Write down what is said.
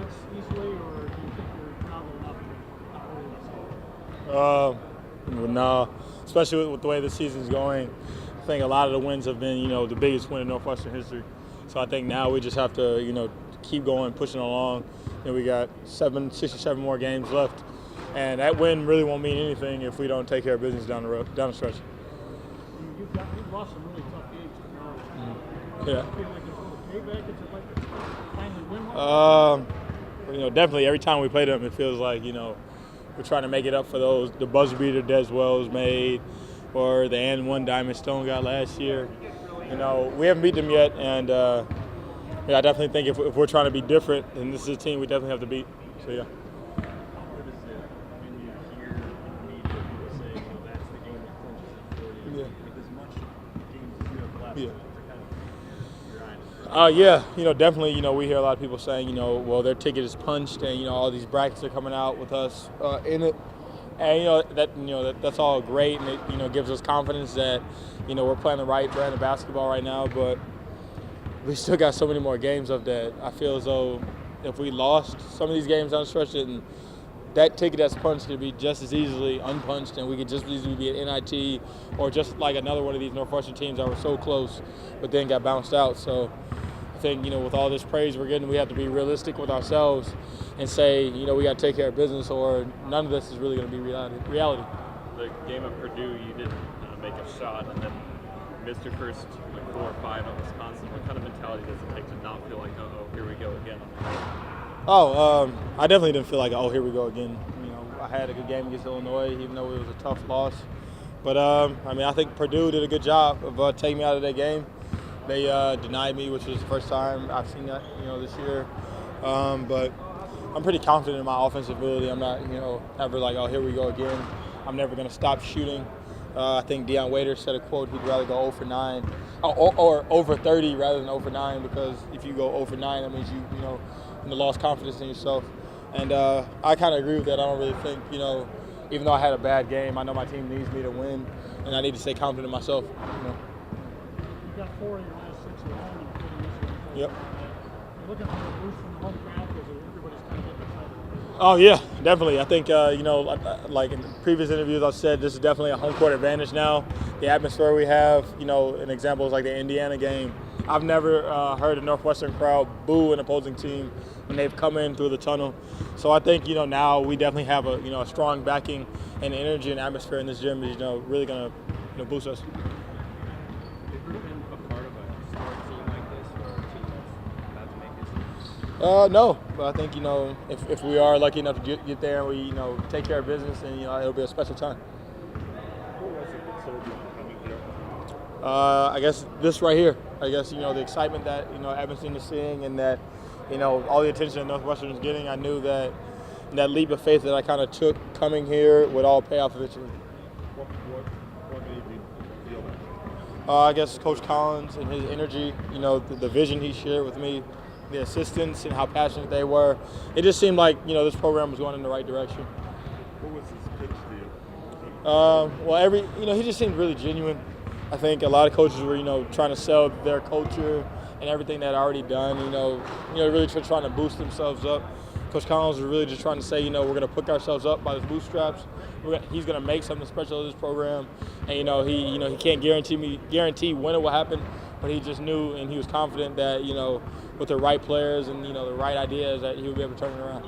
setbacks easily, or do you think you're traveling enough to not worry about something? No, especially with the way the season's going. I think a lot of the wins have been, the biggest win in Northwestern history. So I think now we just have to, keep going, pushing along. We got 67 more games left, and that win really won't mean anything if we don't take care of business down the stretch. You've lost some really tough games now. Yeah. Do you feel like it's a payback? Is it like to finally win one? Definitely. Every time we play them, it feels like we're trying to make it up for the buzzer beater Des Wells made, or the and one Diamond Stone got last year. We haven't beat them yet, and I definitely think if we're trying to be different, and this is a team we definitely have to beat. So yeah. How good is it when you hear in the media people say, that's the game that clinches it for you? Yeah. With as much games as you have left, Yeah. to kind of your eyes. Yeah, definitely, we hear a lot of people saying, well, their ticket is punched, and, all these brackets are coming out with us in it. And, that's all great, and it, gives us confidence that, we're playing the right brand of basketball right now, but we still got so many more games of that. I feel as though if we lost some of these games down the stretch, then that ticket that's punched could be just as easily unpunched, and we could just as easily be at NIT or just like another one of these Northwestern teams that were so close but then got bounced out. So I think, with all this praise we're getting, we have to be realistic with ourselves and say, we got to take care of business, or none of this is really going to be reality. The game at Purdue, you didn't make a shot and then missed your first 4 or 5 at Wisconsin. What kind of mentality does it take to not feel like, oh, here we go again? I definitely didn't feel like, oh, here we go again. I had a good game against Illinois, even though it was a tough loss. But, I think Purdue did a good job of taking me out of that game. They denied me, which was the first time I've seen that, this year. But I'm pretty confident in my offensive ability. I'm not, ever like, oh, here we go again. I'm never going to stop shooting. I think Deion Waiters said a quote, he'd rather go 0 for 9 or over 30 rather than 0 for 9, because if you go 0 for 9, that means you lost confidence in yourself. And I kind of agree with that. I don't really think, even though I had a bad game, I know my team needs me to win, and I need to stay confident in myself. You've got 4 in your last 6 at home, including this one. Yep. You're looking for a boost from the home crowd because everybody's kind of getting excited. Oh, yeah, definitely. I think, like in previous interviews I've said, this is definitely a home court advantage now. The atmosphere we have, an example is like the Indiana game. I've never heard a Northwestern crowd boo an opposing team when they've come in through the tunnel. So I think, now we definitely have a strong backing and energy and atmosphere in this gym is, really going to boost us. Have you been a part of a historic team like this, or a team that's about to make it? No, but I think, if we are lucky enough to get there and we, take care of business, then, it'll be a special time. What was it that sold you on coming here? I guess this right here. I guess, the excitement that, Evanston is seeing, and that, all the attention that Northwestern is getting. I knew that leap of faith that I kind of took coming here would all pay off eventually. What made you feel that? I guess Coach Collins and his energy, the vision he shared with me, the assistants and how passionate they were. It just seemed like, this program was going in the right direction. What was his pitch to you? Well, he just seemed really genuine. I think a lot of coaches were, trying to sell their culture and everything they'd already done, really trying to boost themselves up. Coach Collins was really just trying to say, we're going to pick ourselves up by the bootstraps. He's going to make something special of this program, and he can't guarantee when it will happen, but he just knew and he was confident that with the right players and the right ideas that he would be able to turn it around.